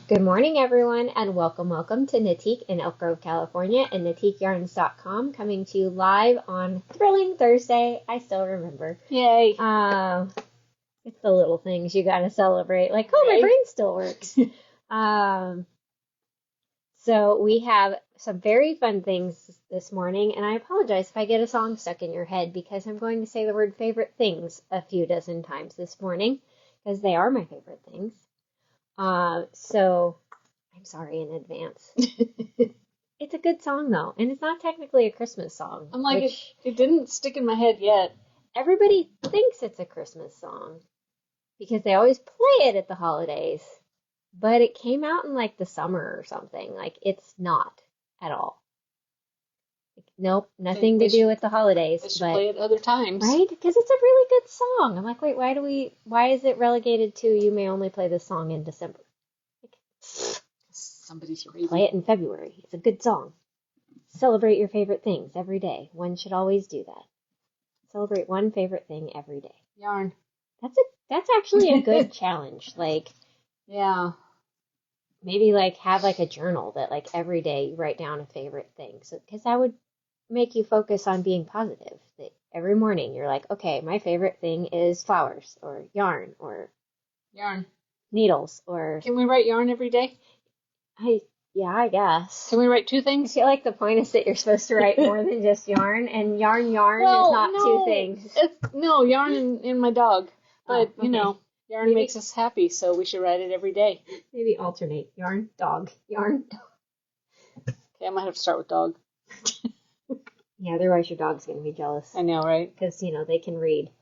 Good morning, everyone, and welcome to Knitique in Elk Grove, California, and KnitiqueYarns.com, coming to you live on Thrilling Thursday. I still remember. Yay. It's the little things you gotta celebrate, like, oh, my brain still works. So we have some very fun things this morning, and I apologize if I get a song stuck in your head, because I'm going to say the word favorite things a few dozen times this morning, because they are my favorite things. So I'm sorry in advance. It's a good song though, and it's not technically a Christmas song. I'm like, it didn't stick in my head yet. Everybody thinks it's a Christmas song because they always play it at the holidays, but it came out in like the summer or something. Like, it's not at all. Nope, nothing to do with the holidays. They should play it other times. Right? Because it's a really good song. I'm like, wait, why is it relegated to you may only play this song in December? Somebody's crazy. Play it in February. It's a good song. Celebrate your favorite things every day. One should always do that. Celebrate one favorite thing every day. Yarn. That's actually a good challenge. Like, yeah. Maybe like have like a journal that like every day you write down a favorite thing. So, because that would make you focus on being positive. That every morning you're like, okay, my favorite thing is flowers or yarn or needles or. Can we write yarn every day? Yeah, I guess. Can we write two things? I feel like the point is that you're supposed to write more than just yarn, and yarn is not two things. No, yarn and my dog. But, okay. You know, yarn makes us happy, so we should write it every day. Maybe alternate. Yarn, dog. Yarn, dog. Okay, I might have to start with dog. Yeah, otherwise your dog's going to be jealous. I know, right? Because, they can read.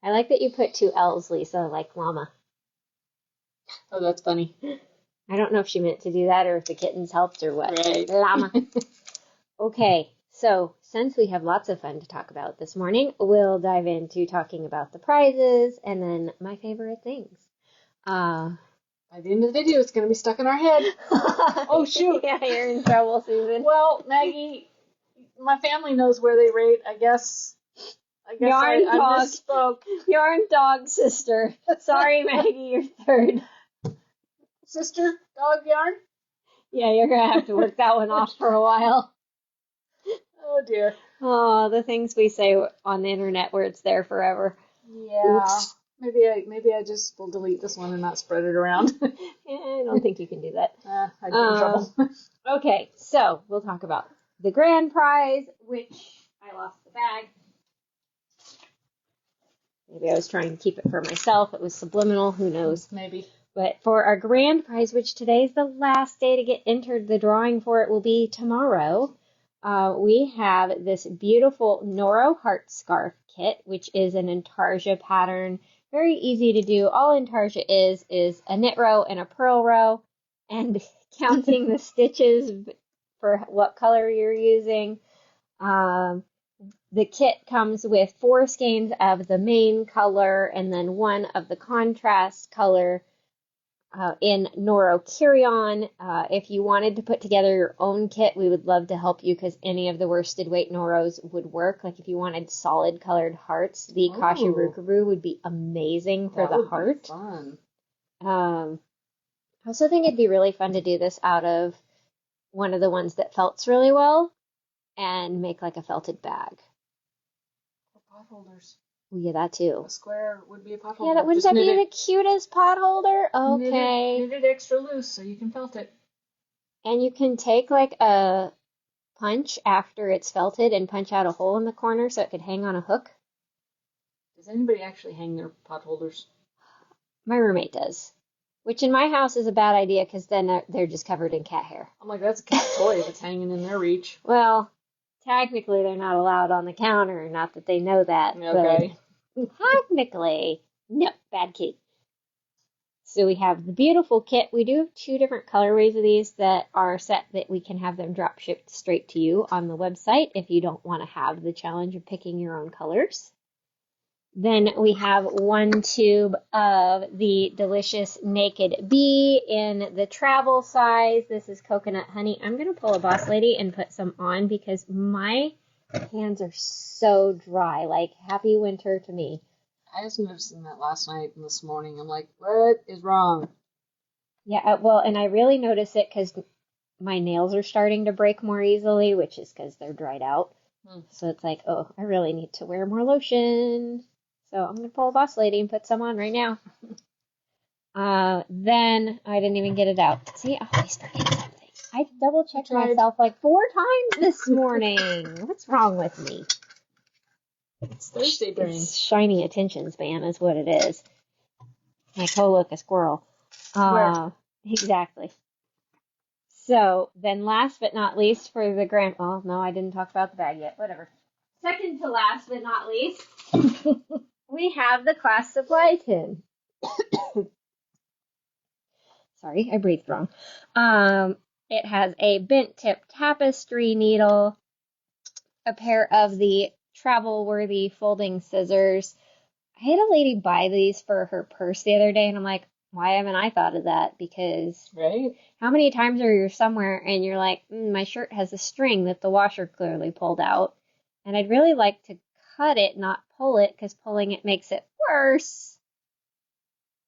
I like that you put two L's, Lisa, like llama. Oh, that's funny. I don't know if she meant to do that or if the kittens helped or what. Right. Llama. Okay, so since we have lots of fun to talk about this morning, we'll dive into talking about the prizes and then my favorite things. By the end of the video, it's going to be stuck in our head. Oh, shoot. Yeah, you're in trouble, Susan. Well, Maggie, my family knows where they rate, I guess Yarn I dog. misspoke. Yarn dog sister. Sorry, Maggie, you're third. Sister, dog, yarn? Yeah, you're going to have to work that one off for a while. Oh, dear. Oh, the things we say on the internet where it's there forever. Yeah. Oops. Maybe I just will delete this one and not spread it around. I don't think you can do that. I'd get in trouble. Okay, so we'll talk about the grand prize, which I lost the bag. Maybe I was trying to keep it for myself. It was subliminal. Who knows? Maybe. But for our grand prize, which today is the last day to get entered, the drawing for it will be tomorrow. We have this beautiful Noro heart scarf kit, which is an intarsia pattern. Very easy to do. All intarsia is a knit row and a purl row, and counting the stitches for what color you're using. The kit comes with 4 skeins of the main color and then 1 of the contrast color in Noro Carry-On. If you wanted to put together your own kit, we would love to help you because any of the worsted weight Noros would work. Like if you wanted solid colored hearts, the Kashirukaru would be amazing for the heart. Be fun. I also think it'd be really fun to do this out of one of the ones that felts really well and make like a felted bag. Pot holders. Oh, yeah, that too. A square would be a pot holder. Yeah, wouldn't that be the cutest pot holder? Okay. Knit it extra loose so you can felt it. And you can take like a punch after it's felted and punch out a hole in the corner so it could hang on a hook. Does anybody actually hang their pot holders? My roommate does. Which in my house is a bad idea because then they're just covered in cat hair. I'm like, that's a cat toy if it's hanging in their reach. Well, technically they're not allowed on the counter. Not that they know that. Okay. But technically, no, bad kid. So we have the beautiful kit. We do have 2 different colorways of these that are set that we can have them drop shipped straight to you on the website if you don't want to have the challenge of picking your own colors. Then we have 1 tube of the delicious Naked Bee in the travel size. This is coconut honey. I'm going to pull a Boss Lady and put some on because my hands are so dry. Like, happy winter to me. I was noticing that last night and this morning. I'm like, what is wrong? Yeah, well, and I really notice it because my nails are starting to break more easily, which is because they're dried out. So it's like, oh, I really need to wear more lotion. So I'm going to pull a boss lady and put some on right now. Then I didn't even get it out. See, I always forget something. I double checked myself like 4 times this morning. What's wrong with me? It's Thursday brain. It's shiny attention span is what it is. Like, oh, look, a squirrel. Where? Exactly. So then last but not least for the grand, oh, no, I didn't talk about the bag yet. Whatever. Second to last but not least, we have the class supply tin. Sorry, I breathed wrong. It has a bent tip tapestry needle, a pair of the travel-worthy folding scissors. I had a lady buy these for her purse the other day, and I'm like, why haven't I thought of that? Because how many times are you somewhere and you're like, my shirt has a string that the washer clearly pulled out, and I'd really like to cut it, not pull it, because pulling it makes it worse.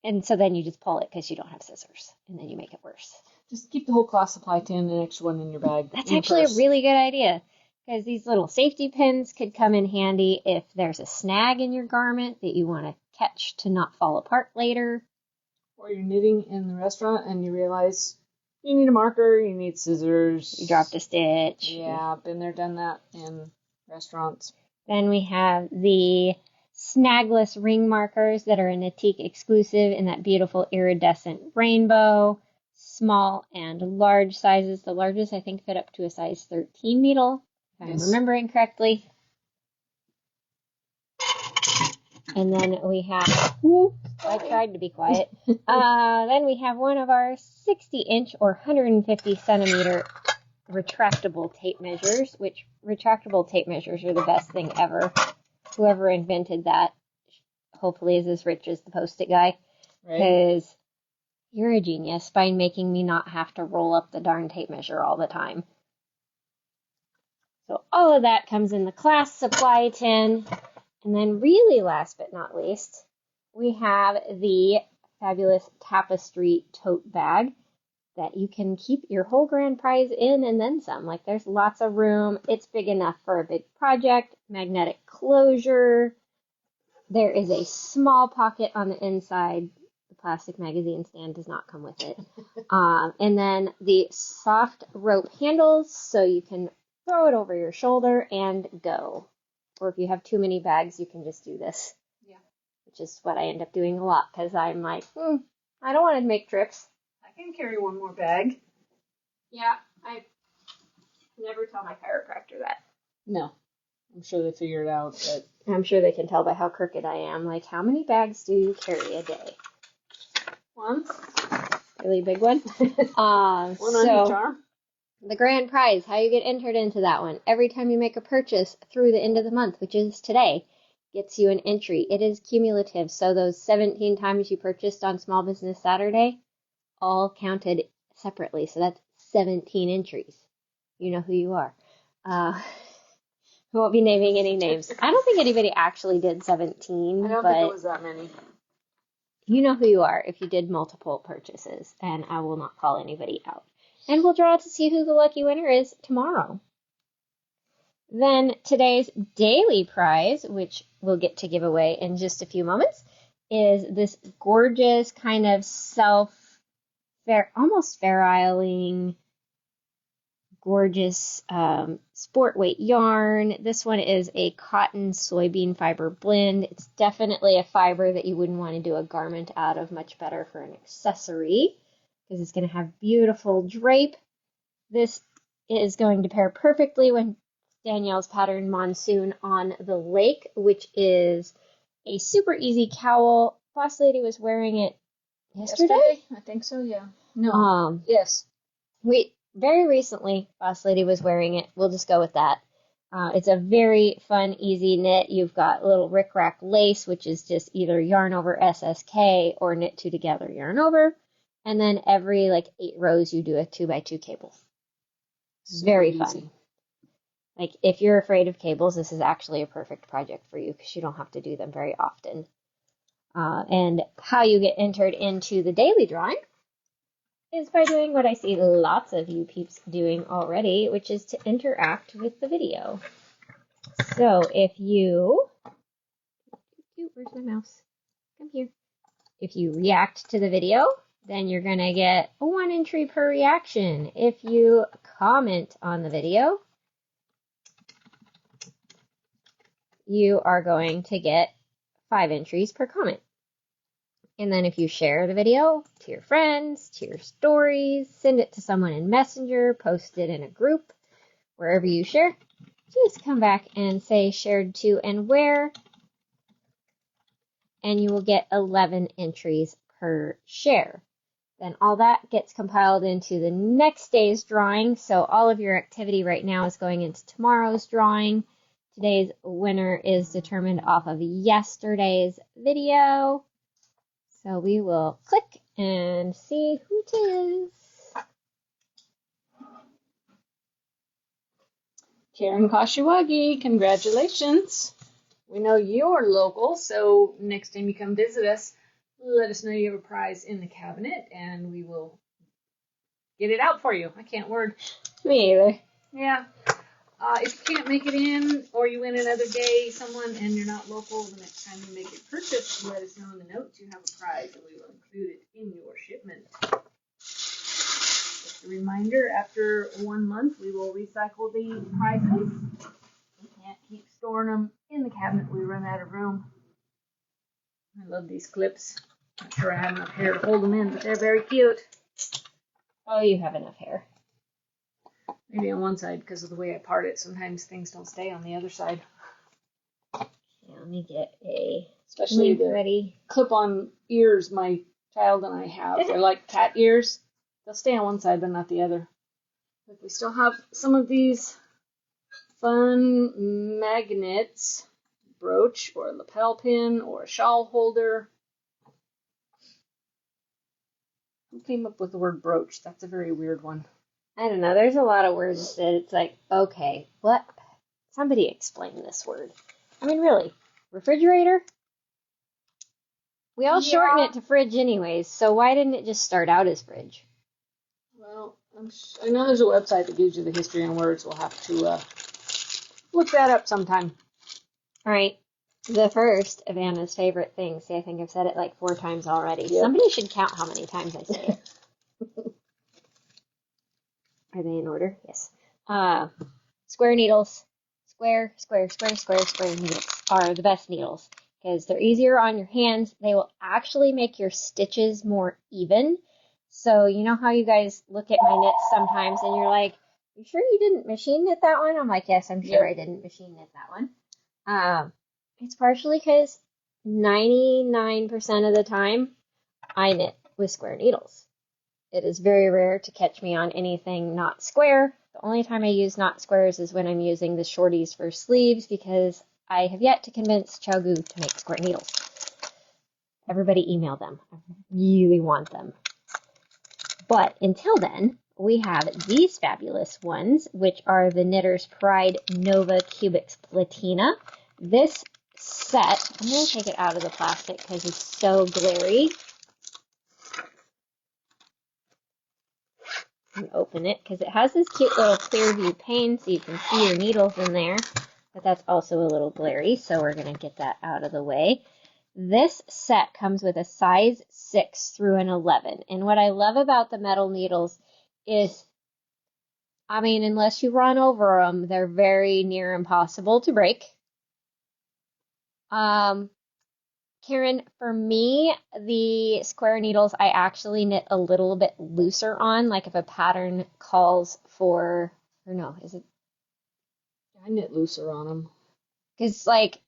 And so then you just pull it because you don't have scissors, and then you make it worse. Just keep the whole class supply tin and an extra one in your bag. That's actually a really good idea, because these little safety pins could come in handy if there's a snag in your garment that you want to catch to not fall apart later. Or you're knitting in the restaurant and you realize you need a marker, you need scissors. You dropped a stitch. Yeah, been there, done that in restaurants. Then we have the snagless ring markers that are a Knitique exclusive in that beautiful iridescent rainbow. Small and large sizes. The largest, I think, fit up to a size 13 needle, if I'm remembering correctly. And then we have, I tried to be quiet. Then we have one of our 60-inch or 150 centimeter retractable tape measures, which retractable tape measures are the best thing ever. Whoever invented that hopefully is as rich as the Post-it guy. Because you're a genius by making me not have to roll up the darn tape measure all the time. So all of that comes in the class supply tin. And then really last but not least, we have the fabulous Tapestry tote bag that you can keep your whole grand prize in and then some. Like, there's lots of room. It's big enough for a big project. Magnetic closure. There is a small pocket on the inside. The plastic magazine stand does not come with it. And then the soft rope handles so you can throw it over your shoulder and go. Or if you have too many bags, you can just do this. Yeah. Which is what I end up doing a lot, because I'm like, I don't want to make trips. I can carry one more bag. Yeah, I never tell my chiropractor that. No. I'm sure they figure it out, but I'm sure they can tell by how crooked I am. Like, how many bags do you carry a day? One. Really big one? One on each arm. The grand prize, how you get entered into that one. Every time you make a purchase through the end of the month, which is today, gets you an entry. It is cumulative, so those 17 times you purchased on Small Business Saturday, all counted separately. So that's 17 entries. You know who you are. We won't be naming any names. I don't think anybody actually did 17. I don't think it was that many. You know who you are if you did multiple purchases, and I will not call anybody out. And we'll draw to see who the lucky winner is tomorrow. Then today's daily prize, which we'll get to give away in just a few moments, is this gorgeous kind of almost feriling, gorgeous sport weight yarn. This one is a cotton soybean fiber blend. It's definitely a fiber that you wouldn't want to do a garment out of. Much better for an accessory, because it's going to have beautiful drape. This is going to pair perfectly with Danielle's pattern Monsoon on the Lake, which is a super easy cowl. Boss Lady was wearing it yesterday? I think so, yeah. No. Yes. Very recently, Boss Lady was wearing it. We'll just go with that. It's a very fun, easy knit. You've got little rickrack lace, which is just either yarn over SSK or knit two together yarn over. And then every 8 rows, you do a 2x2 cable. It's very fun. Like, if you're afraid of cables, this is actually a perfect project for you because you don't have to do them very often. And how you get entered into the daily drawing is by doing what I see lots of you peeps doing already, which is to interact with the video. So if you, where's my mouse? Come here. If you react to the video, then you're going to get 1 entry per reaction. If you comment on the video, you are going to get 5 entries per comment. And then if you share the video to your friends, to your stories, send it to someone in Messenger, post it in a group, wherever you share, just come back and say shared to and where, and you will get 11 entries per share. Then all that gets compiled into the next day's drawing. So all of your activity right now is going into tomorrow's drawing. Today's winner is determined off of yesterday's video. So we will click and see who it is. Karen Kashiwagi, congratulations. We know you're local, so next time you come visit us, let us know you have a prize in the cabinet, and we will get it out for you. I can't word. Me either. Yeah. If you can't make it in, or you win another day, and you're not local, the next time you make a purchase, let us know in the notes you have a prize, and we will include it in your shipment. Just a reminder, after 1 month, we will recycle the prizes. We can't keep storing them in the cabinet. We run out of room. I love these clips. Not sure I have enough hair to hold them in, but they're very cute. Oh, you have enough hair. Maybe on one side because of the way I part it. Sometimes things don't stay on the other side. Yeah, let me get a Especially the ready. clip-on ears my child and I have. They're like cat ears. They'll stay on one side but not the other. But we still have some of these fun magnets, brooch or a lapel pin or a shawl holder. Who came up with the word brooch? That's a very weird one. I don't know. There's a lot of words that it's like, okay, what? Somebody explain this word. I mean, really, refrigerator? We all shorten it to fridge anyways, so why didn't it just start out as fridge? Well, I know there's a website that gives you the history on words. We'll have to look that up sometime. All right. The first of Anna's favorite things. See, I think I've said it like 4 times already. Yep. Somebody should count how many times I say it. Are they in order? Yes. Square needles. Square needles are the best needles because they're easier on your hands. They will actually make your stitches more even. So you know how you guys look at my knits sometimes and you're like, you sure you didn't machine knit that one? I'm like, yes, I'm sure I didn't machine knit that one. It's partially because 99% of the time I knit with square needles. It is very rare to catch me on anything not square. The only time I use not squares is when I'm using the shorties for sleeves because I have yet to convince Chogu to make square needles. Everybody email them. I really want them. But until then, we have these fabulous ones, which are the Knitter's Pride Nova Cubics Platina. This set, I'm going to take it out of the plastic because it's so glary. And open it because it has this cute little clear view pane so you can see your needles in there, but that's also a little glary, so we're going to get that out of the way. This set comes with a size 6 through an 11, and what I love about the metal needles is, I mean, unless you run over them, they're very near impossible to break. Karen, for me, the square needles I actually knit a little bit looser on, like if a pattern calls for, or no, is it? I knit looser on them. Because, like,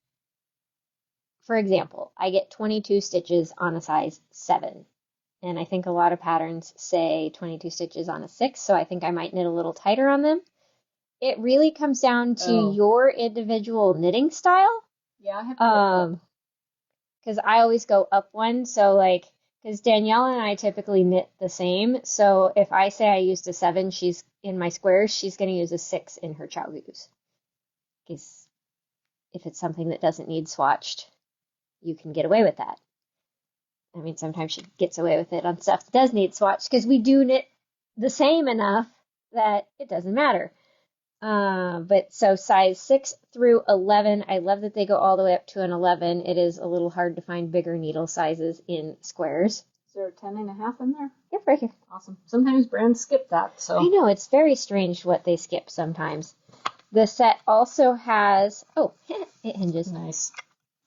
for example, I get 22 stitches on a size 7, and I think a lot of patterns say 22 stitches on a 6, so I think I might knit a little tighter on them. It really comes down to your individual knitting style. Yeah, I have to because I always go up one, so like, because Danielle and I typically knit the same, so if I say I used a 7, she's in my squares, she's going to use a 6 in her Chogus. Because if it's something that doesn't need swatched, you can get away with that. I mean, sometimes she gets away with it on stuff that does need swatch because we do knit the same enough that it doesn't matter. But so size 6 through 11, I love that they go all the way up to an 11. It is a little hard to find bigger needle sizes in squares. Is there a 10.5 in there? Yep, right here. Awesome. Sometimes brands skip that, so. I know, it's very strange what they skip sometimes. The set also has, oh, it hinges. Nice.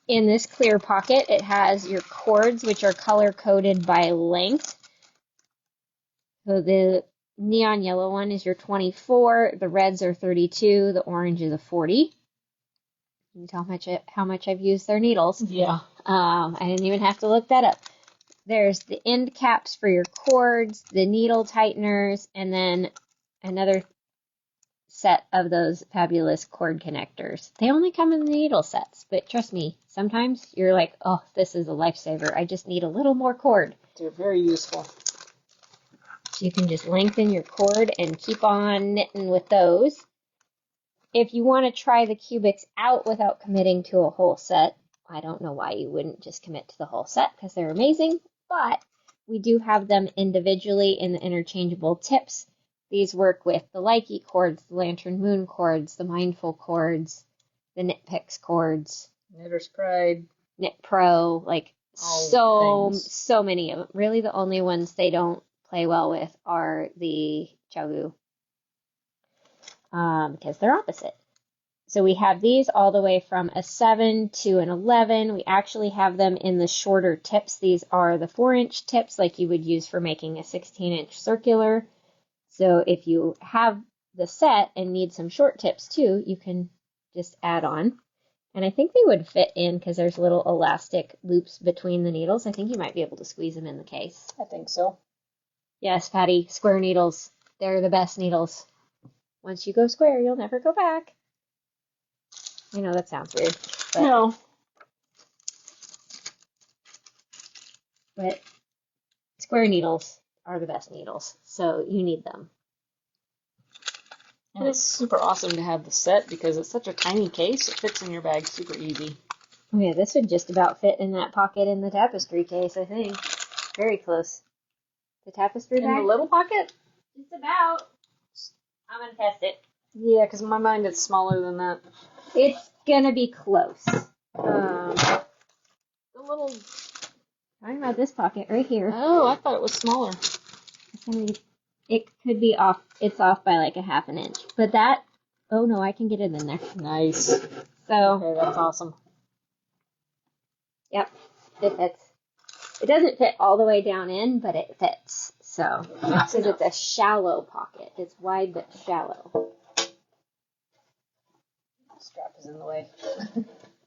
In this clear pocket, it has your cords, which are color-coded by length. So the neon yellow one is your 24, the reds are 32, the orange is a 40. You can tell how much I've used their needles. Yeah. I didn't even have to look that up. There's the end caps for your cords, the needle tighteners, and then another set of those fabulous cord connectors. They only come in the needle sets, but trust me, sometimes you're like, oh, this is a lifesaver. I just need a little more cord. They're very useful. So you can just lengthen your cord and keep on knitting with those. If you want to try the cubics out without committing to a whole set, I don't know why you wouldn't just commit to the whole set because they're amazing, but we do have them individually in the interchangeable tips. These work with the Likey cords, the Lantern Moon cords, the Mindful cords, the Knit Picks cords, Knitter's Pride, Knit Pro, like all so many of them. Really the only ones they don't play well with are the Chavu, because they're opposite. So we have these all the way from a 7 to an 11. We actually have them in the shorter tips. These are the 4-inch tips like you would use for making a 16-inch circular. So if you have the set and need some short tips too, you can just add on. And I think they would fit in because there's little elastic loops between the needles. I think you might be able to squeeze them in the case. I think so. Yes, Patty, square needles. They're the best needles. Once you go square, you'll never go back. I know that sounds weird. But, No. But square needles are the best needles, so you need them. And it's super awesome to have the set because it's such a tiny case. It fits in your bag super easy. Oh yeah, this would just about fit in that pocket in the Tapestry case, I think. Very close. The Tapestry bag? In the little pocket? Just about. I'm going to test it. Yeah, because in my mind it's smaller than that. It's going to be close. The little... Talking about this pocket right here. Oh, I thought it was smaller. It could be off. It's off by like a ½ an inch. But that... Oh no, I can get it in there. Nice. So... Okay, that's awesome. Yep, it fits. It doesn't fit all the way down in, but it fits. So, because it's a shallow pocket. It's wide but shallow. Strap is in the way.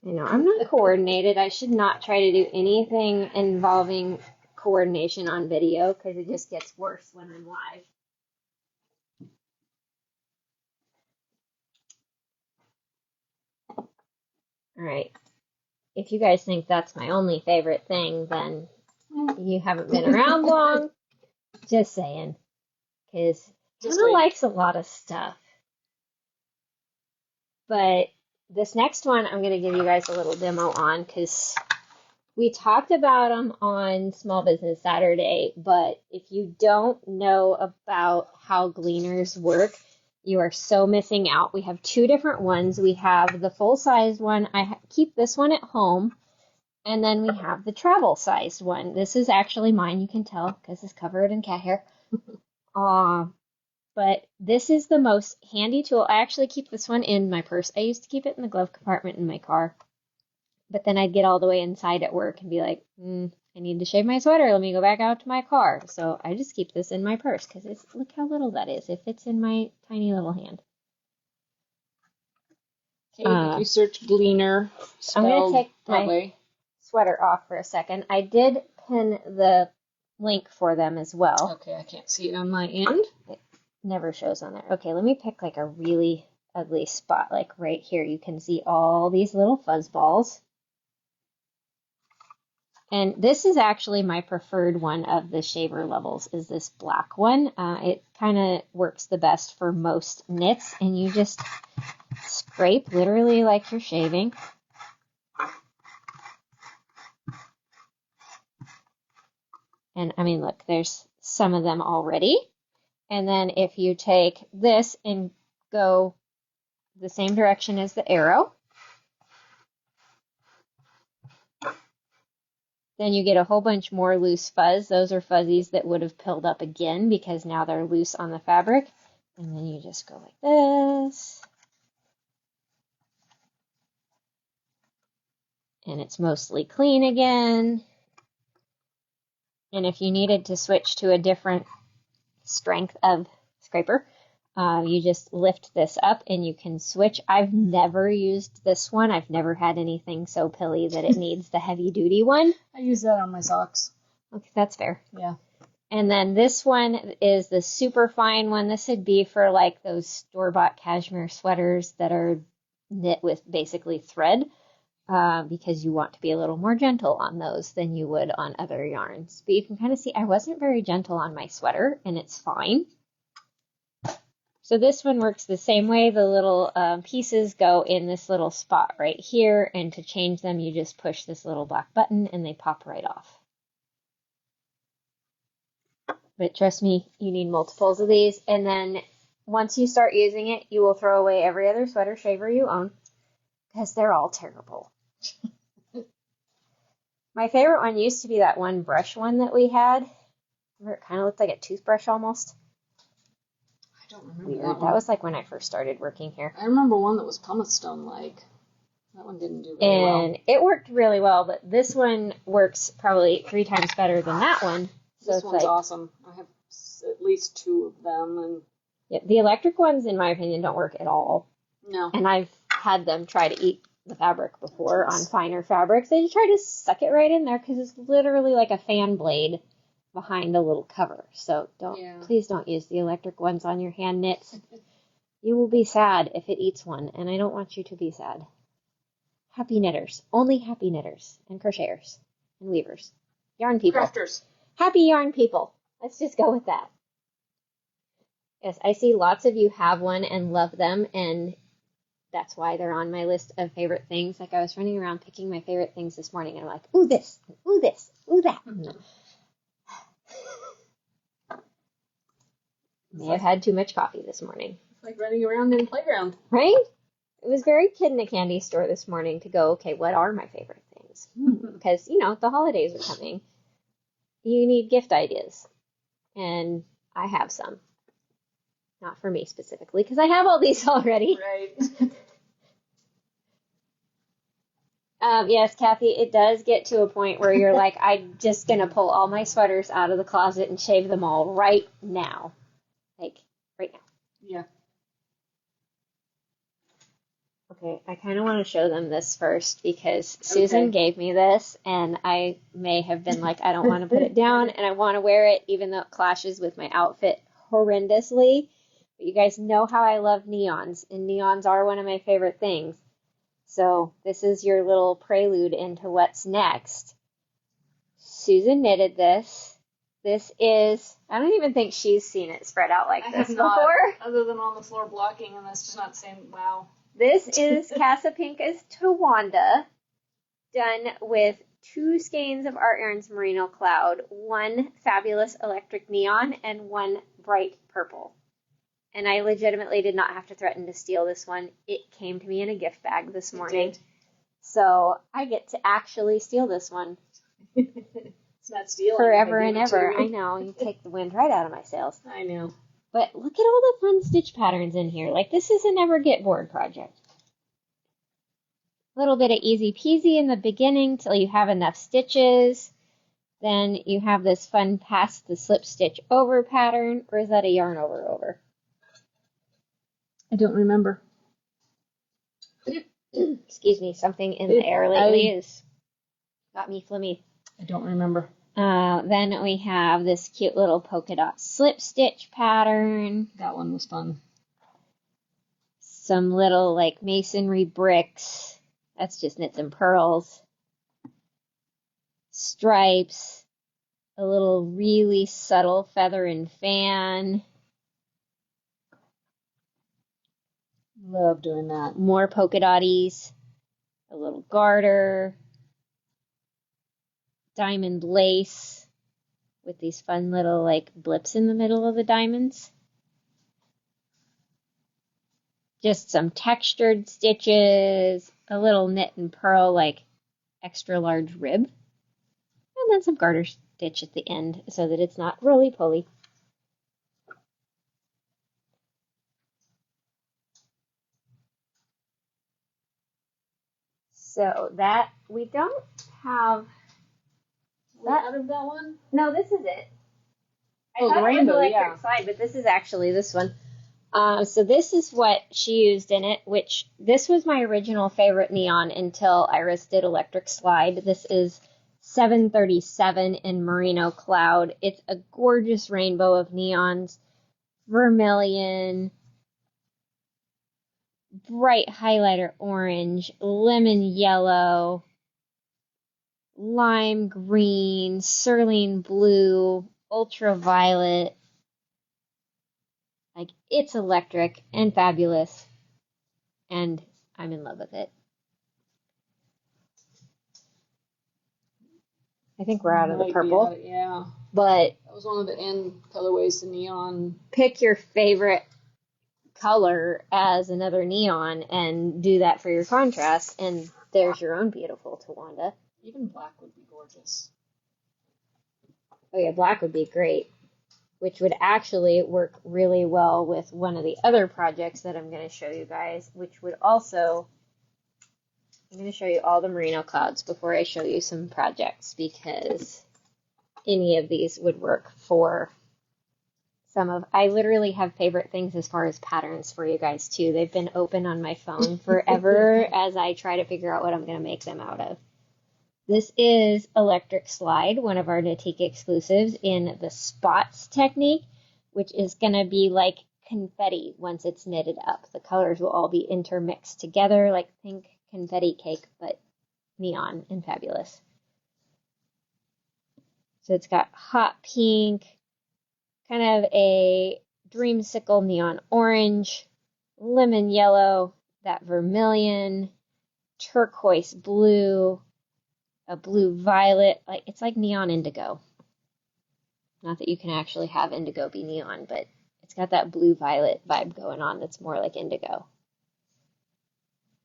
I know, I'm not coordinated. I should not try to do anything involving coordination on video because it just gets worse when I'm live. All right. If you guys think that's my only favorite thing, then you haven't been around long. Just saying. Because Hannah likes a lot of stuff. But this next one I'm going to give you guys a little demo on because we talked about them on Small Business Saturday. But if you don't know about how Gleaners work, you are so missing out. We have 2 different ones. We have the full-sized one. I keep this one at home. And then we have the travel-sized one. This is actually mine. You can tell because it's covered in cat hair. But this is the most handy tool. I actually keep this one in my purse. I used to keep it in the glove compartment in my car. But then I'd get all the way inside at work and be like, I need to shave my sweater. Let me go back out to my car. So I just keep this in my purse because look how little that is. It fits in my tiny little hand. Okay, if you search Gleener, I'm going to take that my way. Sweater off for a second. I did pin the link for them as well. Okay, I can't see it on my end. It never shows on there. Okay, let me pick like a really ugly spot, like right here. You can see all these little fuzz balls. And this is actually my preferred one of the shaver levels, is this black one. It kind of works the best for most knits, and you just scrape literally like you're shaving. And I mean, look, there's some of them already. And then if you take this and go the same direction as the arrow, then you get a whole bunch more loose fuzz. Those are fuzzies that would have pilled up again because now they're loose on the fabric. And then you just go like this. And it's mostly clean again. And if you needed to switch to a different strength of scraper, you just lift this up and you can switch. I've never used this one. I've never had anything so pilly that it needs the heavy duty one. I use that on my socks. Okay, that's fair. Yeah. And then this one is the super fine one. This would be for like those store-bought cashmere sweaters that are knit with basically thread, because you want to be a little more gentle on those than you would on other yarns. But you can kind of see I wasn't very gentle on my sweater, and it's fine. So this one works the same way. The little pieces go in this little spot right here, and to change them, you just push this little black button, and they pop right off. But trust me, you need multiples of these, and then once you start using it, you will throw away every other sweater shaver you own, because they're all terrible. My favorite one used to be that one brush one that we had, where it kind of looked like a toothbrush almost. I don't remember Weird. that one. That was like when I first started working here. I remember one that was pumice stone-like. That one didn't do very well. And it worked really well, but this one works probably 3 times better than that one. So This it's one's like, awesome. I have at least 2 of them, and yeah, the electric ones, in my opinion, don't work at all. no. And I've had them try to eat the fabric before on finer fabrics. They just try to suck it right in there because it's literally like a fan blade behind a little cover. So please don't use the electric ones on your hand knits. You will be sad if it eats one, and I don't want you to be sad. Happy knitters. Only happy knitters and crocheters and weavers. Yarn people. Crafters. Happy yarn people. Let's just go with that. Yes, I see lots of you have one and love them, and that's why they're on my list of favorite things. Like I was running around picking my favorite things this morning, and I'm like, ooh this, ooh this, ooh that. May have had too much coffee this morning. It's like running around in a playground. Right? It was very kid in a candy store this morning to go, okay, what are my favorite things? Because, the holidays are coming. You need gift ideas. And I have some. Not for me specifically, because I have all these already. Right. Yes, Kathy, it does get to a point where you're like, I'm just going to pull all my sweaters out of the closet and shave them all right now. Like, right now. Yeah. Okay, I kind of want to show them this first because Susan gave me this, and I may have been like, I don't want to put it down, and I want to wear it even though it clashes with my outfit horrendously. But you guys know how I love neons, and neons are one of my favorite things. So this is your little prelude into what's next. Susan knitted this. This is, I don't even think she's seen it spread out like this before. Other than on the floor blocking, and that's just not saying, wow. This is Casapinka's Tawanda, done with 2 skeins of Art Yarns Merino Cloud, 1 fabulous electric neon, and 1 bright purple. And I legitimately did not have to threaten to steal this one. It came to me in a gift bag this morning. So I get to actually steal this one. It's not stealing. Forever and ever. I know. You take the wind right out of my sails. I know. But look at all the fun stitch patterns in here. Like, this is a never get bored project. A little bit of easy peasy in the beginning till you have enough stitches. Then you have this fun pass the slip stitch over pattern. Or is that a yarn over? I don't remember. Excuse me, something in the air lately has got me flimmy. I don't remember. Then we have this cute little polka dot slip stitch pattern. That one was fun. Some little like masonry bricks. That's just knits and pearls. Stripes. A little really subtle feather and fan. Love doing that. More polka dotties. A little garter. Diamond lace. with these fun little like blips in the middle of the diamonds. Just some textured stitches, a little knit and purl like extra large rib, and then some garter stitch at the end so that it's not roly-poly. So that, we don't have that. Out of that one? No, this is it. I Oh, thought the it was rainbow, electric yeah. slide, but this is actually this one. So this is what she used in it, which this was my original favorite neon until Iris did electric slide. This is 737 in Merino Cloud. It's a gorgeous rainbow of neons, vermilion, bright highlighter orange, lemon yellow, lime green, cerulean blue, ultraviolet. Like, it's electric and fabulous, and I'm in love with it. I think we're out of the purple. Yeah. But That was one of the end colorways, the neon. pick your favorite color as another neon and do that for your contrast, and there's your own beautiful Tawanda. Even black would be gorgeous. Oh yeah, black would be great, which would actually work really well with one of the other projects that I'm going to show you guys, which would also, I'm going to show you all the Merino Clouds before I show you some projects, because any of these would work for some of, I literally have favorite things as far as patterns for you guys too. They've been open on my phone forever as I try to figure out what I'm going to make them out of. This is Electric Slide, one of our Knitique exclusives in the spots technique, which is going to be like confetti once it's knitted up. The colors will all be intermixed together like pink confetti cake, but neon and fabulous. So it's got hot pink, kind of a dreamsicle neon orange, lemon yellow, that vermilion, turquoise blue, a blue violet. Like, it's like neon indigo. Not that you can actually have indigo be neon, but it's got that blue violet vibe going on that's more like indigo.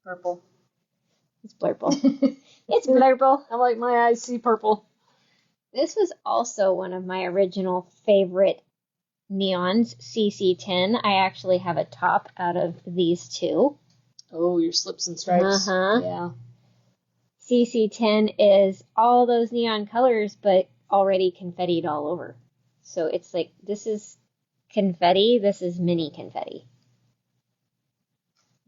Purple. It's blurple. It's blurple. I like my eyes see purple. This was also one of my original favorite neons, CC10. I actually have a top out of these two. Oh, your slips and stripes. Uh-huh. Yeah. CC10 is all those neon colors, but already confettied all over. So it's like, this is confetti, this is mini confetti.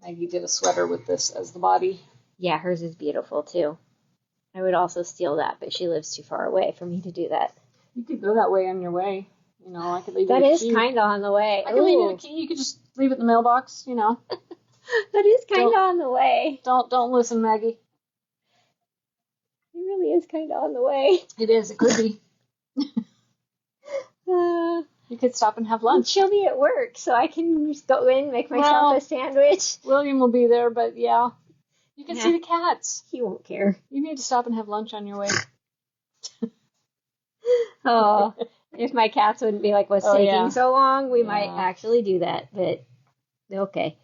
Maggie did a sweater with this as the body. Yeah, hers is beautiful too. I would also steal that, but she lives too far away for me to do that. You could go that way on your way. You know, I could leave That you a is key. kind of on the way. I could leave you a key. You could just leave it in the mailbox, you know. That is kind of on the way. Don't listen, Maggie. It really is kind of on the way. It is. It could be. You could stop and have lunch. She'll be at work, so I can just go in, make myself a sandwich. William will be there, but yeah. You can see the cats. He won't care. You need to stop and have lunch on your way. Oh, if my cats wouldn't be like, what's taking so long, we might Yeah. actually do that, but okay.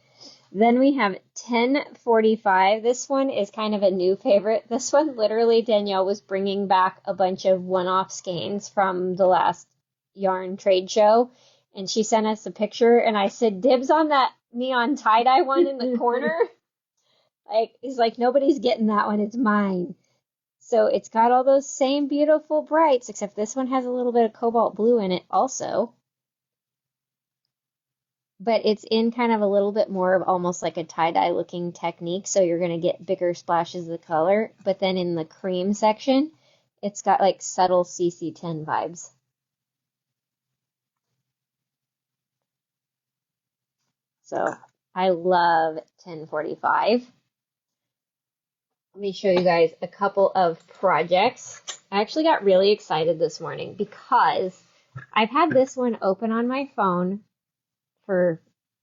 Then we have 1045. This one is kind of a new favorite. This one, literally, Danielle was bringing back a bunch of one-off skeins from the last yarn trade show, and she sent us a picture, and I said, dibs on that neon tie-dye one in the corner. It's like, nobody's getting that one, it's mine. So it's got all those same beautiful brights, except this one has a little bit of cobalt blue in it also. But it's in kind of a little bit more of almost like a tie-dye looking technique, so you're going to get bigger splashes of color. But then in the cream section, it's got like subtle CC10 vibes. So I love 1045. Let me show you guys a couple of projects. I actually got really excited this morning because I've had this one open on my phone for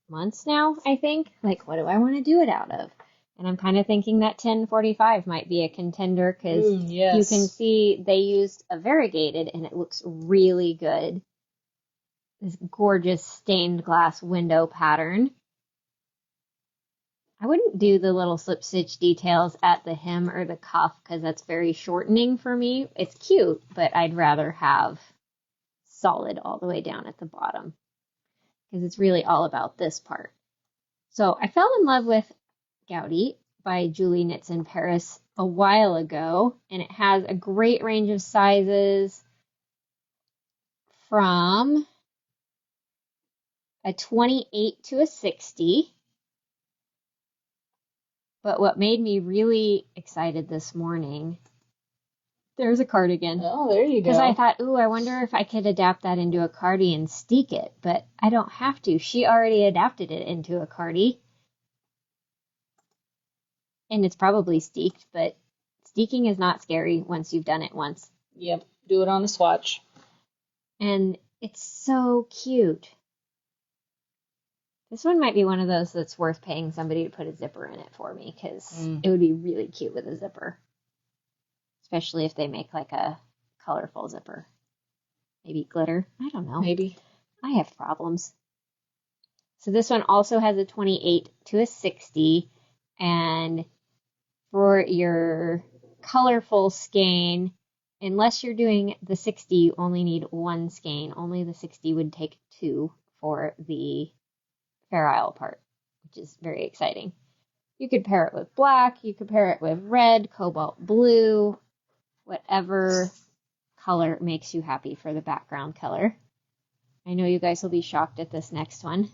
months now, I think. Like, what do I want to do it out of? And I'm kind of thinking that 1045 might be a contender because yes. you can see they used a variegated and it looks really good. This gorgeous stained glass window pattern. I wouldn't do the little slip stitch details at the hem or the cuff because that's very shortening for me. It's cute, but I'd rather have solid all the way down at the bottom because it's really all about this part. So I fell in love with Gaudi by Julie Knits in Paris a while ago, and it has a great range of sizes from a 28 to a 60. But what made me really excited this morning, there's a cardigan. Oh, there you go. Because I thought, ooh, I wonder if I could adapt that into a cardi and steek it, but I don't have to. She already adapted it into a cardi. And it's probably steeked, but steeking is not scary once you've done it once. Yep, do it on a swatch. And it's so cute. This one might be one of those that's worth paying somebody to put a zipper in it for me because it would be really cute with a zipper. Especially if they make like a colorful zipper. Maybe glitter. I don't know. Maybe. I have problems. So this one also has a 28 to a 60. And for your colorful skein, unless you're doing the 60, you only need one skein. Only the 60 would take two for the Fair Isle part, which is very exciting. You could pair it with black, you could pair it with red, cobalt blue, whatever color makes you happy for the background color. I know you guys will be shocked at this next one.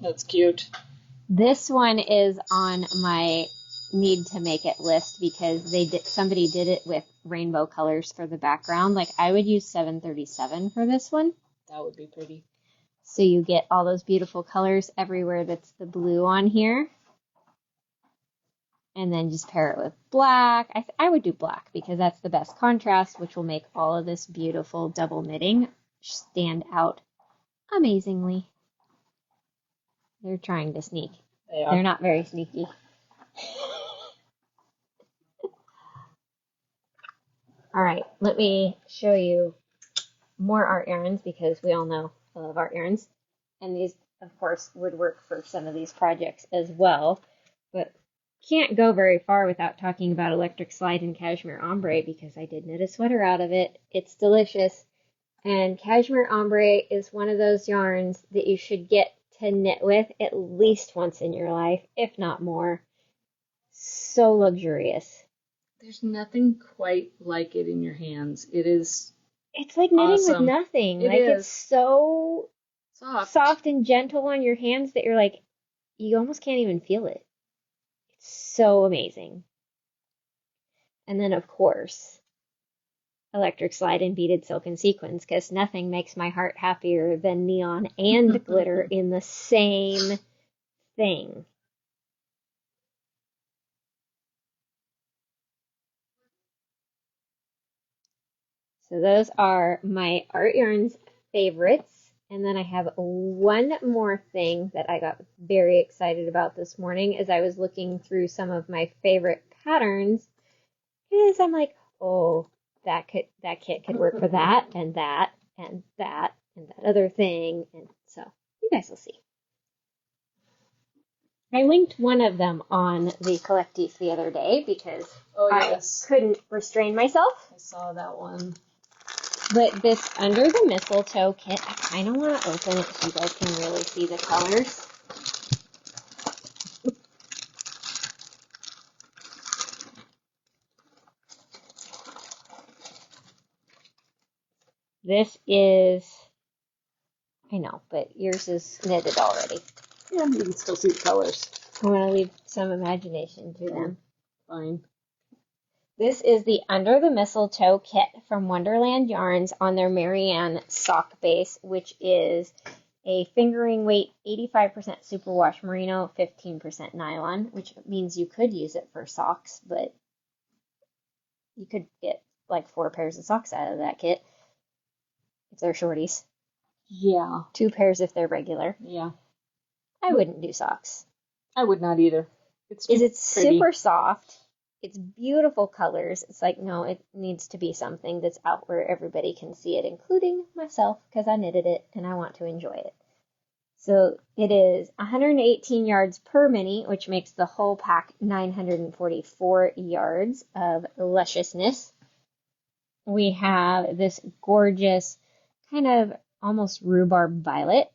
That's cute. This one is on my need to make it list because somebody did it with rainbow colors for the background. Like I would use 737 for this one. That would be pretty. So you get all those beautiful colors everywhere that's the blue on here. And then just pair it with black. I would do black because that's the best contrast, which will make all of this beautiful double knitting stand out amazingly. They're trying to sneak. They are. They're not very sneaky. All right, let me show you more art yarns because we all know I love art yarns. And these, of course, would work for some of these projects as well. But can't go very far without talking about electric slide and cashmere ombre because I did knit a sweater out of it. It's delicious. And cashmere ombre is one of those yarns that you should get to knit with at least once in your life, if not more. So luxurious. There's nothing quite like it in your hands. It is. It's like knitting awesome. with nothing. It is. It's so soft and gentle on your hands that you're like, you almost can't even feel it. It's so amazing. And then, of course, electric slide and beaded silk and sequins, because nothing makes my heart happier than neon and glitter in the same thing. So those are my art yarns favorites. And then I have one more thing that I got very excited about this morning as I was looking through some of my favorite patterns. Is I'm like, oh, that kit could work for that and that and that and that other thing. And so you guys will see. I linked one of them on the collectif the other day because I couldn't restrain myself. I saw that one. But this Under the Mistletoe kit, I kind of want to open it so you guys can really see the colors. This is, I know, but yours is knitted already. Yeah, you can still see the colors. I want to leave some imagination to them. Fine. This is the Under the Mistletoe kit from Wonderland Yarns on their Marianne sock base, which is a fingering weight 85% superwash merino, 15% nylon, which means you could use it for socks, but you could get like 4 pairs of socks out of that kit if they're shorties. Yeah. 2 pairs if they're regular. Yeah. I wouldn't do socks. I would not either. It's super soft. It's beautiful colors. It's like, no, it needs to be something that's out where everybody can see it, including myself, because I knitted it and I want to enjoy it. So it is 118 yards per mini, which makes the whole pack 944 yards of lusciousness. We have this gorgeous kind of almost rhubarb violet,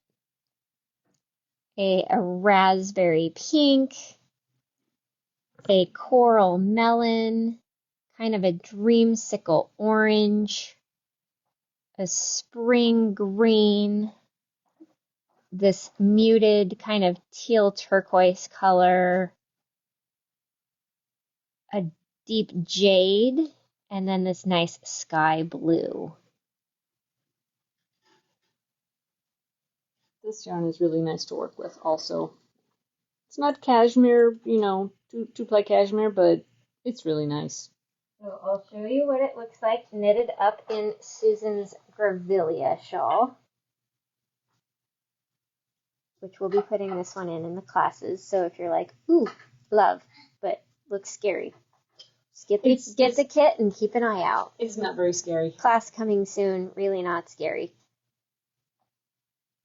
a raspberry pink, a coral melon, kind of a dreamsicle orange, a spring green, this muted kind of teal turquoise color, a deep jade, and then this nice sky blue. This yarn is really nice to work with also. It's not cashmere, you know, two-ply cashmere, but it's really nice. So I'll show you what it looks like knitted up in Susan's Grevillea shawl, which we'll be putting this one in the classes. So if you're like, ooh, love, but looks scary, just get the kit and keep an eye out. It's not very scary. Class coming soon, really not scary.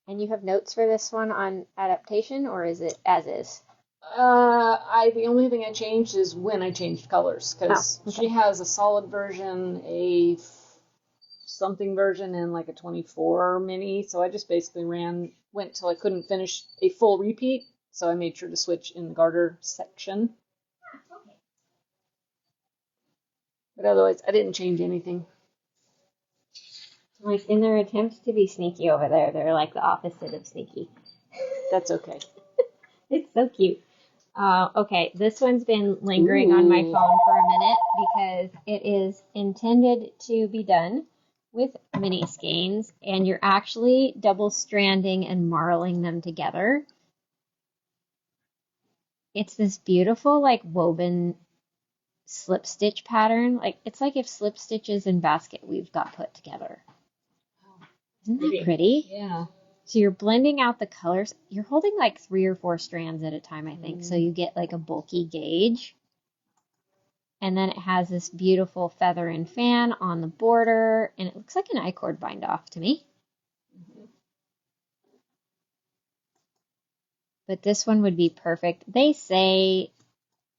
And you have notes for this one on adaptation, or is it as is? The only thing I changed is when I changed colors, because she has a solid version, a something version, and like a 24 mini. So I just basically went till I couldn't finish a full repeat. So I made sure to switch in the garter section. Okay. But otherwise, I didn't change anything. Like in their attempts to be sneaky over there, they're like the opposite of sneaky. That's okay. It's so cute. Okay, this one's been lingering on my phone for a minute because it is intended to be done with mini skeins, and you're actually double stranding and marling them together. It's this beautiful, like, woven slip stitch pattern. Like, it's like if slip stitches and basket weave got put together. Isn't that pretty? Yeah. So you're blending out the colors. You're holding like 3 or 4 strands at a time, I think. So you get like a bulky gauge. And then it has this beautiful feather and fan on the border. And it looks like an I-cord bind off to me. But this one would be perfect. They say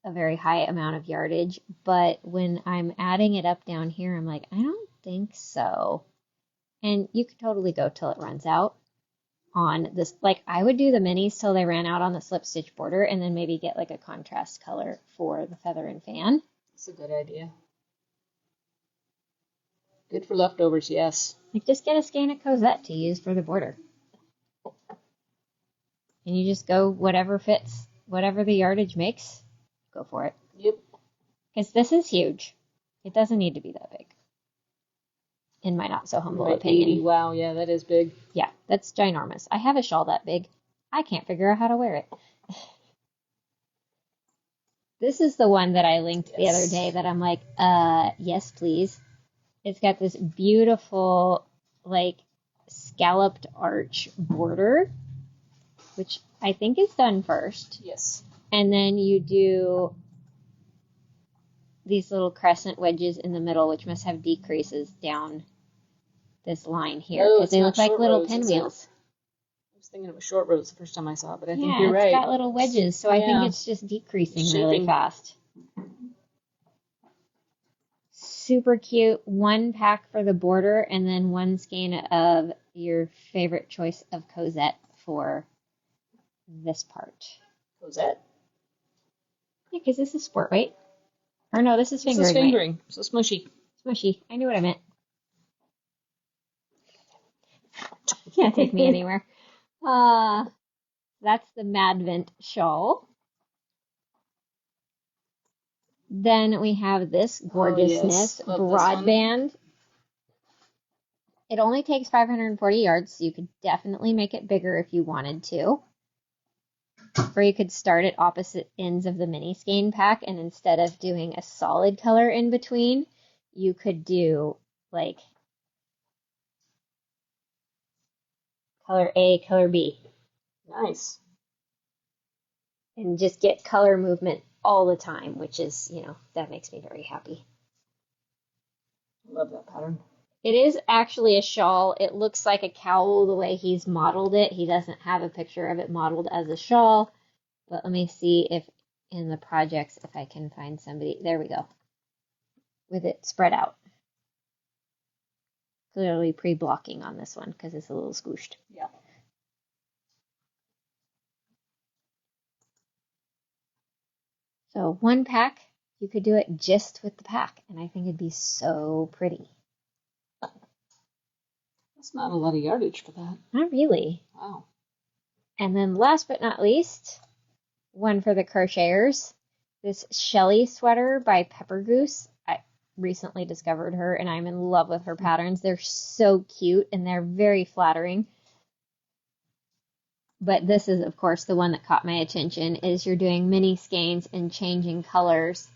a very high amount of yardage. But when I'm adding it up down here, I'm like, I don't think so. And you could totally go till it runs out. On this, like I would do the minis till they ran out on the slip stitch border, and then maybe get like a contrast color for the feather and fan. That's a good idea. Good for leftovers, yes. Like just get a skein of Cosette to use for the border, and you just go whatever fits, whatever the yardage makes, go for it. Yep. Because this is huge. It doesn't need to be that big. In my not so humble opinion. 80. Wow, yeah, that is big. Yeah, that's ginormous. I have a shawl that big. I can't figure out how to wear it. This is the one that I linked the other day that I'm like, yes, please. It's got this beautiful, like, scalloped arch border, which I think is done first. Yes. And then you do these little crescent wedges in the middle, which must have decreases down this line here, because they look like little pinwheels. I was thinking it was short rows the first time I saw it, but I think you're right. Yeah, it's got little wedges, so I think it's just decreasing really fast. Super cute. 1 pack for the border, and then 1 skein of your favorite choice of Cosette for this part. Cosette? Yeah, because this is sport weight. Or no, this is fingering. This is fingering, so smushy. Smushy. I knew what I meant. You can't take me anywhere. That's the Madvent shawl. Then we have this gorgeousness, broadband. It only takes 540 yards, so you could definitely make it bigger if you wanted to. Or you could start at opposite ends of the mini skein pack, and instead of doing a solid color in between, you could do like color A, color B. Nice. and just get color movement all the time, which is, you know, that makes me very happy. I love that pattern. It is actually a shawl. It looks like a cowl the way he's modeled it. He doesn't have a picture of it modeled as a shawl, but let me see if in the projects, if I can find somebody. There we go. With it spread out. Clearly pre-blocking on this one because it's a little squished. Yeah. So one pack, you could do it just with the pack, and I think it'd be so pretty. That's not a lot of yardage for that. Not really. Wow. And then last but not least, one for the crocheters. This Shelly sweater by Pepper Goose. I recently discovered her, and I'm in love with her patterns. They're so cute, and they're very flattering. But this is, of course, the one that caught my attention, is you're doing mini skeins and changing colors.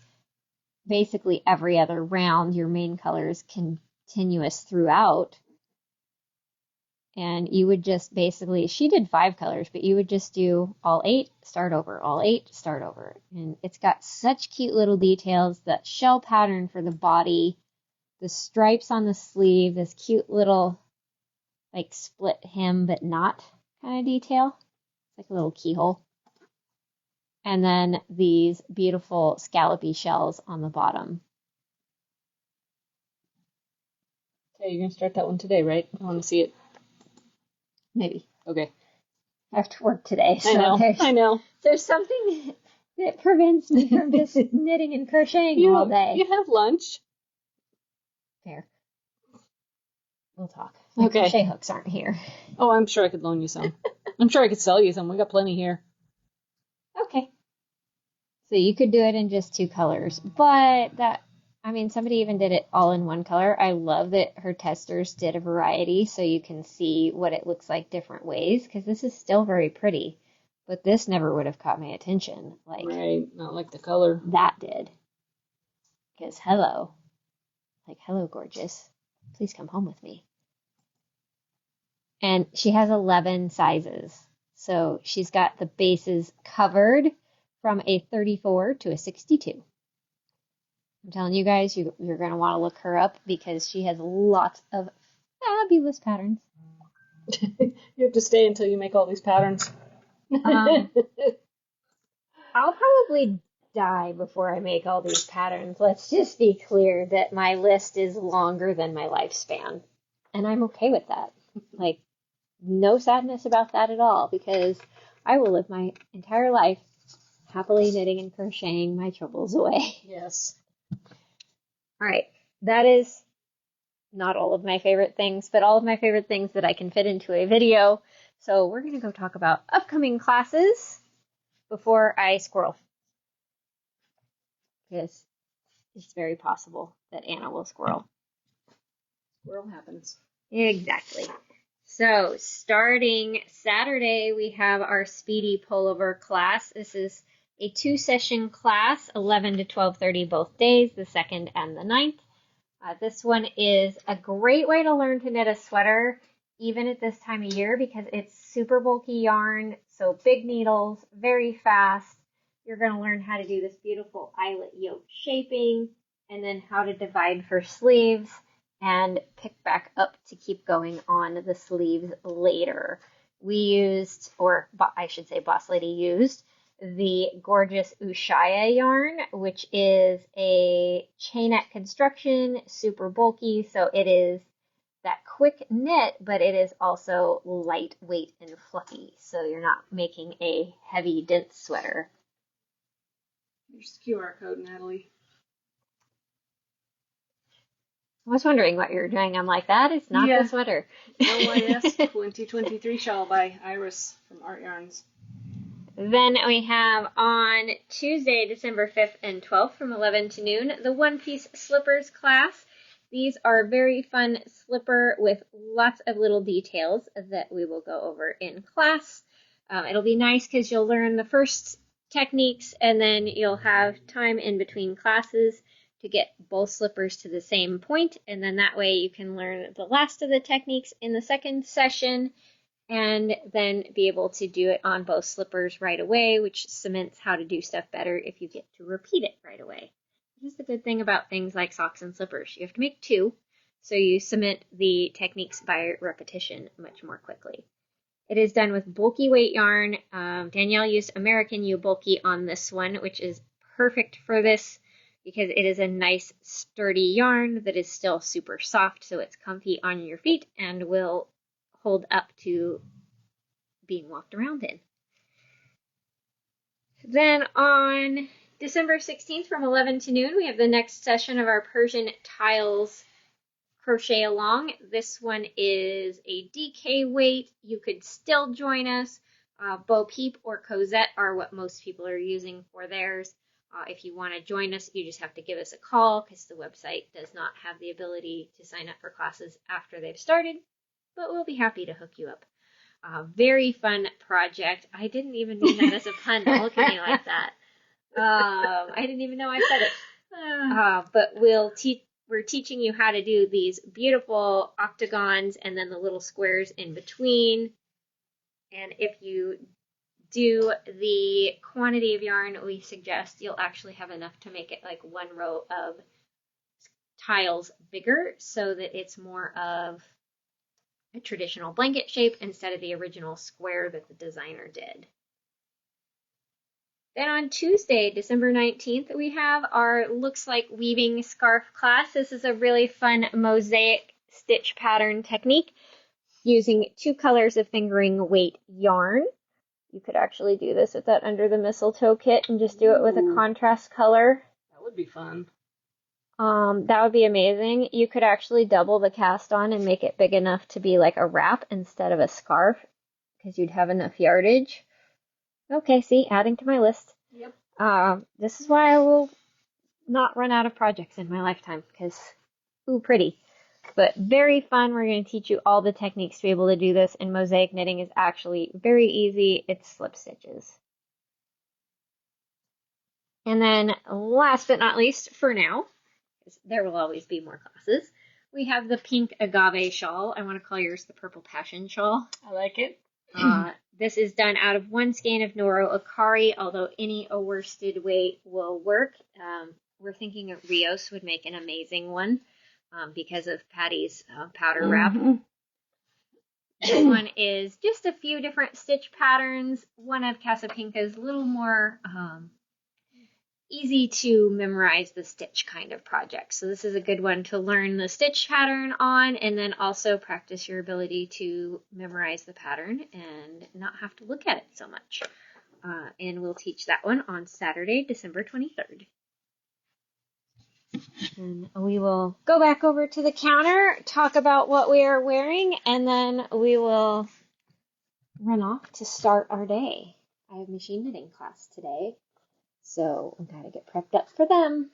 Basically every other round, your main color is continuous throughout. And you would just basically, she did 5 colors, but you would just do all 8, start over, all 8, start over. And it's got such cute little details, that shell pattern for the body, the stripes on the sleeve, this cute little, like, split hem, but not kind of detail. It's like a little keyhole. And then these beautiful scallopy shells on the bottom. Okay, you're going to start that one today, right? I want to see it. Maybe. Okay. I have to work today, so I know. there's something that prevents me from just knitting and crocheting all day. You have lunch. Fair. We'll talk. My Okay. crochet hooks aren't here. Oh, I'm sure I could loan you some. I'm sure I could sell you some. We got plenty here. Okay. So you could do it in just 2 colors, but that, I mean, somebody even did it all in 1 color. I love that her testers did a variety so you can see what it looks like different ways, because this is still very pretty, but this never would have caught my attention. Like, right, not like the color. That did. Because hello. Like, hello, gorgeous. Please come home with me. And she has 11 sizes. So she's got the bases covered from a 34 to a 62. I'm telling you guys, you're going to want to look her up because she has lots of fabulous patterns. You have to stay until you make all these patterns. I'll probably die before I make all these patterns. Let's just be clear that my list is longer than my lifespan. And I'm okay with that. Like, no sadness about that at all, because I will live my entire life happily knitting and crocheting my troubles away. Yes. All right, that is not all of my favorite things, but all of my favorite things that I can fit into a video. So we're going to go talk about upcoming classes before I squirrel. Because it's very possible that Anna will squirrel. Squirrel happens. Exactly. So starting Saturday, we have our Speedy Pullover class. This is a 2-session class, 11 to 12:30 both days, the 2nd and the 9th. This one is a great way to learn to knit a sweater, even at this time of year, because it's super bulky yarn, so big needles, very fast. You're going to learn how to do this beautiful eyelet yoke shaping, and then how to divide for sleeves, and pick back up to keep going on the sleeves later. We used, or I should say Boss Lady used, the gorgeous Ushaya yarn, which is a chainette construction, super bulky, so it is that quick knit, but it is also lightweight and fluffy, so you're not making a heavy, dense sweater. Here's the QR code, Natalie. I was wondering what you were doing. I'm like, that is not the sweater. LYS 2023 Shawl by Iris from Art Yarns. Then we have on Tuesday, December 5th and 12th from 11 to noon, the one-piece slippers class. These are very fun slipper with lots of little details that we will go over in class. It'll be nice because you'll learn the first techniques and then you'll have time in between classes to get both slippers to the same point, and then that way you can learn the last of the techniques in the second session and then be able to do it on both slippers right away, which cements how to do stuff better if you get to repeat it right away. This is the good thing about things like socks and slippers. You have to make two, so you cement the techniques by repetition much more quickly. It is done with bulky weight yarn. Danielle used American U bulky on this one, which is perfect for this because it is a nice sturdy yarn that is still super soft, so it's comfy on your feet and will hold up to being walked around in. Then on December 16th from 11 to noon, we have the next session of our Persian Tiles crochet along. This one is a DK weight. You could still join us. Bo Peep or Cosette are what most people are using for theirs. If you want to join us, you just have to give us a call because the website does not have the ability to sign up for classes after they've started, but we'll be happy to hook you up. Very fun project. I didn't even mean that as a pun. Don't look at me like that. I didn't even know I said it. But we're teaching you how to do these beautiful octagons and then the little squares in between. And if you do the quantity of yarn we suggest, you'll actually have enough to make it like one row of tiles bigger so that it's more of a traditional blanket shape instead of the original square that the designer did. Then on Tuesday, December 19th, we have our Looks Like Weaving Scarf class. This is a really fun mosaic stitch pattern technique using 2 colors of fingering weight yarn. You could actually do this with that Under the Mistletoe kit and just do it with a contrast color. That would be fun. That would be amazing. You could actually double the cast on and make it big enough to be like a wrap instead of a scarf because you'd have enough yardage. Okay, see, adding to my list. Yep. This is why I will not run out of projects in my lifetime because, ooh, pretty. But very fun. We're going to teach you all the techniques to be able to do this, and mosaic knitting is actually very easy. It's slip stitches. And then last but not least, for now, because there will always be more classes, we have the pink agave shawl. I want to call yours the purple passion shawl. I like it. This is done out of 1 skein of Noro Akari, although any worsted weight will work. We're thinking of Rios would make an amazing one because of Patty's powder wrap. This one is just a few different stitch patterns. One of Casapinka's, a little more easy to memorize the stitch kind of project. So this is a good one to learn the stitch pattern on and then also practice your ability to memorize the pattern and not have to look at it so much. And we'll teach that one on Saturday, December 23rd. And we will go back over to the counter, talk about what we are wearing, and then we will run off to start our day. I have machine knitting class today. So I've got to get prepped up for them.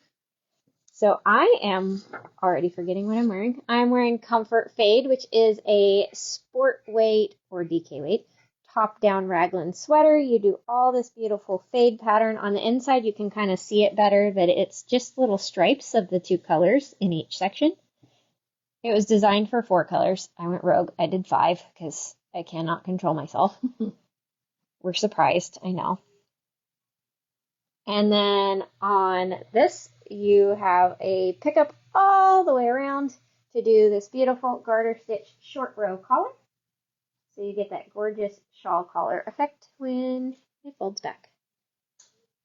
So I am already forgetting what I'm wearing. I'm wearing Comfort Fade, which is a sport weight or DK weight top-down raglan sweater. You do all this beautiful fade pattern. On the inside, you can kind of see it better that it's just little stripes of the 2 colors in each section. It was designed for 4 colors. I went rogue. I did 5 because I cannot control myself. We're surprised, I know. And then on this, you have a pickup all the way around to do this beautiful garter stitch short row collar. So you get that gorgeous shawl collar effect when it folds back.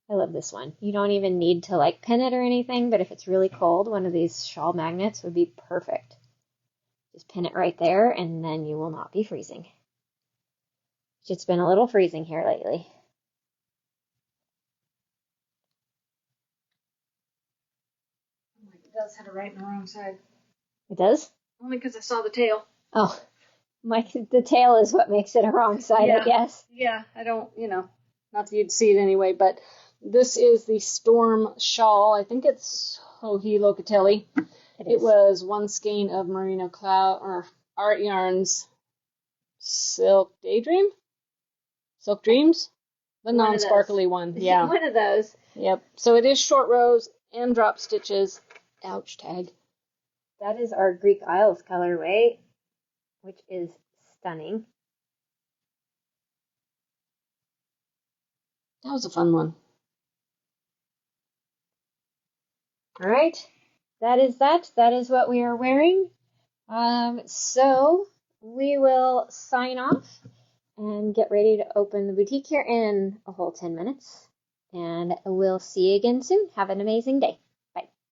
I love this one. You don't even need to like pin it or anything, but if it's really cold, one of these shawl magnets would be perfect. Just pin it right there and then you will not be freezing. It's been a little freezing here lately. It does have it right in the wrong side. It does? Only because I saw the tail. Oh, the tail is what makes it a wrong side, Yeah. I guess. Yeah, I don't, not that you'd see it anyway, but this is the Storm Shawl. I think it's Hohi Locatelli. It was 1 skein of Merino Cloud, or Art Yarns Silk Daydream? Silk Dreams? The non-sparkly one, yeah. One of those. Yep. So it is short rows and drop stitches. Ouch, tag. That is our Greek Isles colorway, which is stunning. That was a fun one. All right, that is that. That is what we are wearing. So we will sign off and get ready to open the boutique here in a whole 10 minutes. And we'll see you again soon. Have an amazing day.